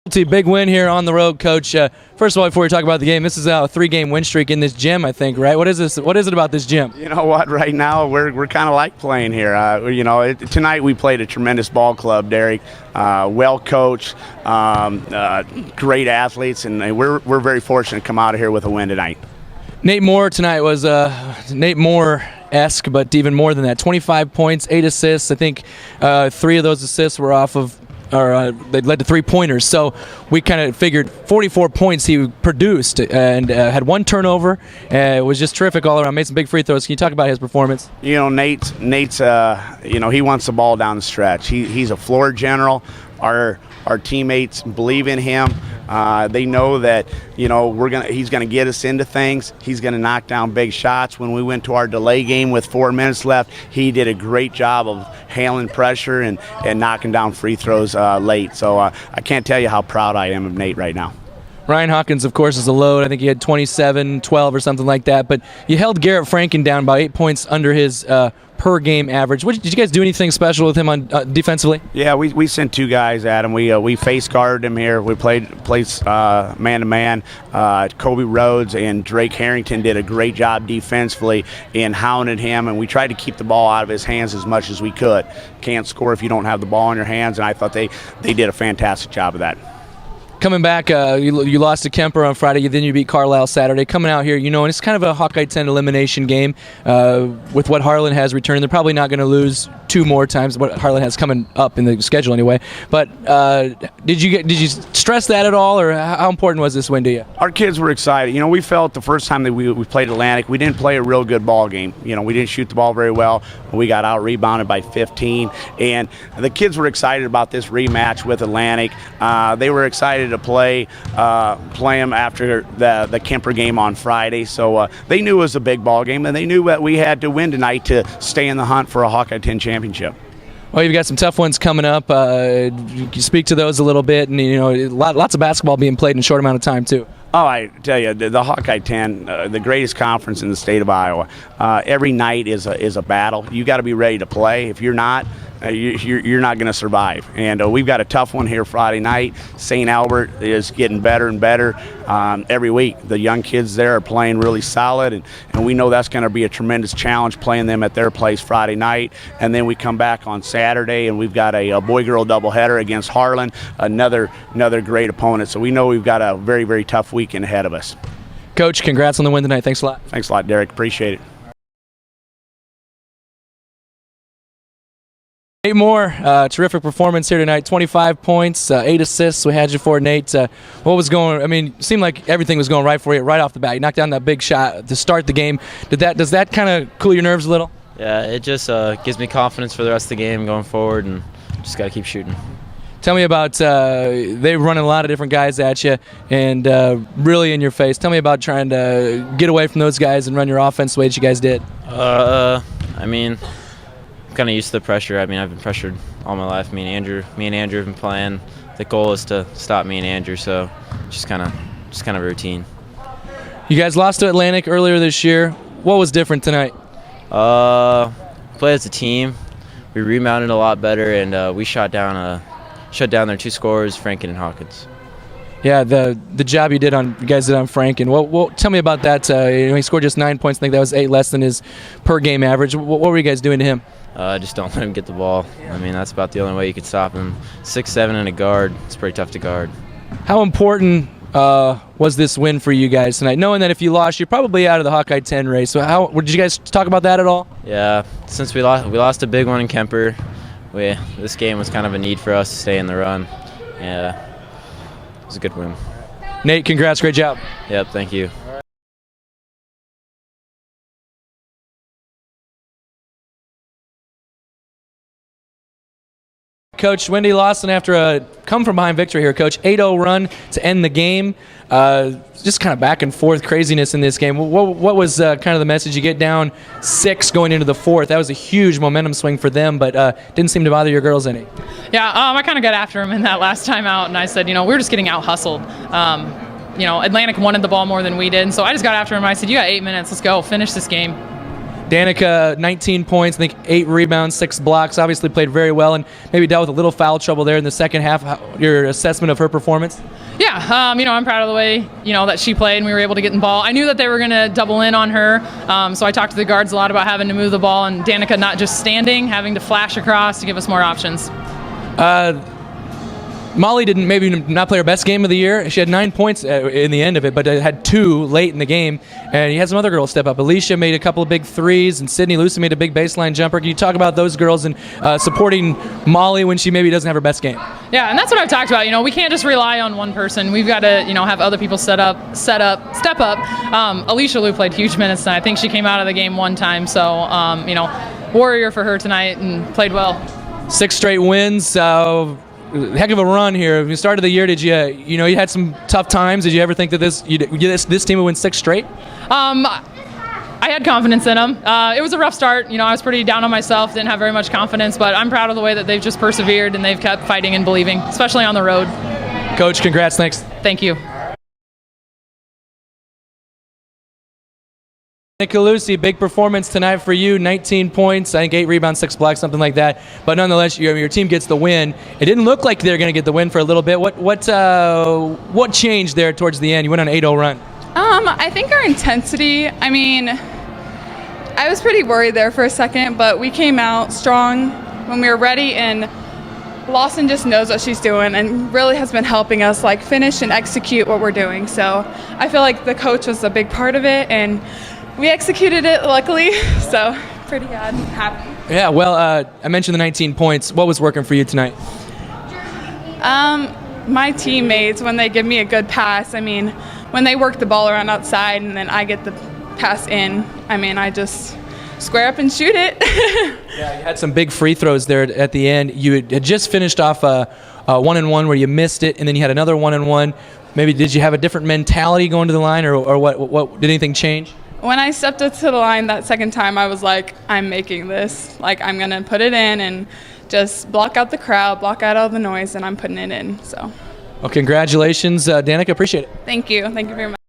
Big win here on the road, Coach. First of all, before we talk about the game, this is a 3-game win streak in this gym, I think, right? What is this? What is it about this gym? You know what? Right now, we're kind of like playing here. Tonight we played a tremendous ball club, Derek. Well coached, great athletes, and we're very fortunate to come out of here with a win tonight. Nate Moore tonight was Nate Moore-esque, but even more than that. 25 points, 8 assists. I think 3 of those assists were off of. They led to 3-pointers, so we kind of figured 44 points he produced and had 1 turnover. It was just terrific all around. Made some big free throws. Can you talk about his performance? You know, Nate's he wants the ball down the stretch. He's a floor general. Our teammates believe in him. They know that he's gonna get us into things. He's gonna knock down big shots. When we went to our delay game with 4 minutes left, he did a great job of handling pressure and knocking down free throws late. So I can't tell you how proud I am of Nate right now. Ryan Hawkins, of course, is a load. I think he had 27, 12 or something like that. But you held Garrett Franken down by 8 points under his per-game average. Did you guys do anything special with him on defensively? Yeah, we sent 2 guys at him. We face guarded him here. We played man-to-man. Kobe Rhodes and Drake Harrington did a great job defensively in hounding him, and we tried to keep the ball out of his hands as much as we could. Can't score if you don't have the ball in your hands, and I thought they did a fantastic job of that. Coming back, you lost to Kemper on Friday, then you beat Carlisle Saturday. Coming out here, and it's kind of a Hawkeye 10 elimination game with what Harlan has returned. They're probably not going to lose 2 more times what Harlan has coming up in the schedule anyway. But did you stress that at all, or how important was this win to you? Our kids were excited. We felt the first time that we played Atlantic, we didn't play a real good ball game. We didn't shoot the ball very well. We got out-rebounded by 15. And the kids were excited about this rematch with Atlantic. They were excited to play them after the Kemper game on Friday. So they knew it was a big ball game, and they knew that we had to win tonight to stay in the hunt for a Hawkeye 10 championship. Well, you've got some tough ones coming up. You speak to those a little bit, and lots of basketball being played in a short amount of time too. Oh, I tell you, the Hawkeye 10, the greatest conference in the state of Iowa. Every night is a battle. You got to be ready to play. If you're not, you're not going to survive. And we've got a tough one here Friday night. St. Albert is getting better and better every week. The young kids there are playing really solid, and we know that's going to be a tremendous challenge playing them at their place Friday night. And then we come back on Saturday, and we've got a boy-girl doubleheader against Harlan, another great opponent. So we know we've got a very, very tough weekend ahead of us. Coach, congrats on the win tonight. Thanks a lot. Thanks a lot, Derek. Appreciate it. Nate Moore, terrific performance here tonight. 25 points, 8 assists. We had you for Nate. What was going? I mean, it seemed like everything was going right for you right off the bat. You knocked down that big shot to start the game. Does that kind of cool your nerves a little? Yeah, it just gives me confidence for the rest of the game going forward, and just got to keep shooting. Tell me about they were running a lot of different guys at you and really in your face. Tell me about trying to get away from those guys and run your offense the way that you guys did. I mean, I'm kind of used to the pressure. I mean, I've been pressured all my life. Me and Andrew have been playing. The goal is to stop me and Andrew, so just kind of a routine. You guys lost to Atlantic earlier this year. What was different tonight? Played as a team. We rebounded a lot better, and we shut down their 2 scorers, Franken and Hawkins. Yeah, the job you guys did on Franken. Well, tell me about that. He scored just 9 points. I think that was 8 less than his per game average. What were you guys doing to him? Just don't let him get the ball. I mean, that's about the only way you could stop him. 6'7" and a guard. It's pretty tough to guard. How important was this win for you guys tonight? Knowing that if you lost, you're probably out of the Hawkeye 10 race. So did you guys talk about that at all? Yeah, since we lost a big one in Kemper. This game was kind of a need for us to stay in the run. Yeah, it was a good win. Nate, congrats. Great job. Yep, thank you. Coach, Wendy Lawson, after a come-from-behind victory here, Coach, 8-0 run to end the game. Just kind of back and forth craziness in this game. What was kind of the message? You get down 6 going into the 4th. That was a huge momentum swing for them, but didn't seem to bother your girls any. Yeah, I kind of got after him in that last time out, and I said, we were just getting out-hustled. Atlantic wanted the ball more than we did, and so I just got after him. I said, you got 8 minutes. Let's go. Finish this game. Danica, 19 points, I think 8 rebounds, 6 blocks. Obviously played very well and maybe dealt with a little foul trouble there in the second half. Your assessment of her performance? Yeah, I'm proud of the way, that she played and we were able to get the ball. I knew that they were going to double in on her, so I talked to the guards a lot about having to move the ball and Danica not just standing, having to flash across to give us more options. Molly didn't maybe not play her best game of the year. She had 9 points in the end of it, but had 2 late in the game. And you had some other girls step up. Alicia made a couple of big threes, and Sydney Lucy made a big baseline jumper. Can you talk about those girls and supporting Molly when she maybe doesn't have her best game? Yeah, and that's what I've talked about. We can't just rely on one person. We've got to, have other people step up. Alicia Lou played huge minutes tonight. I think she came out of the game 1 time. So, warrior for her tonight and played well. 6 straight wins. Heck of a run here. When you started the year, did you had some tough times? Did you ever think that this team would win 6 straight? I had confidence in them. It was a rough start. I was pretty down on myself, didn't have very much confidence, but I'm proud of the way that they've just persevered and they've kept fighting and believing, especially on the road. Coach, congrats. Thanks. Thank you. Danica Lucy, big performance tonight for you. 19 points, I think 8 rebounds, 6 blocks, something like that. But nonetheless, your team gets the win. It didn't look like they were going to get the win for a little bit. What changed there towards the end? You went on an 8-0 run. I think our intensity. I was pretty worried there for a second, but we came out strong when we were ready, and Lawson just knows what she's doing and really has been helping us finish and execute what we're doing. So I feel like the coach was a big part of it, and we executed it, luckily, so pretty good. Happy. Yeah, well, I mentioned the 19 points. What was working for you tonight? My teammates, when they give me a good pass, when they work the ball around outside and then I get the pass in, I just square up and shoot it. Yeah, you had some big free throws there at the end. You had just finished off a 1-and-1 where you missed it, and then you had another 1-and-1. Maybe did you have a different mentality going to the line, or what did anything change? When I stepped up to the line that second time, I was like, I'm making this. I'm going to put it in and just block out the crowd, block out all the noise, and I'm putting it in. So. Well, congratulations, Danica. Appreciate it. Thank you. Thank you very much.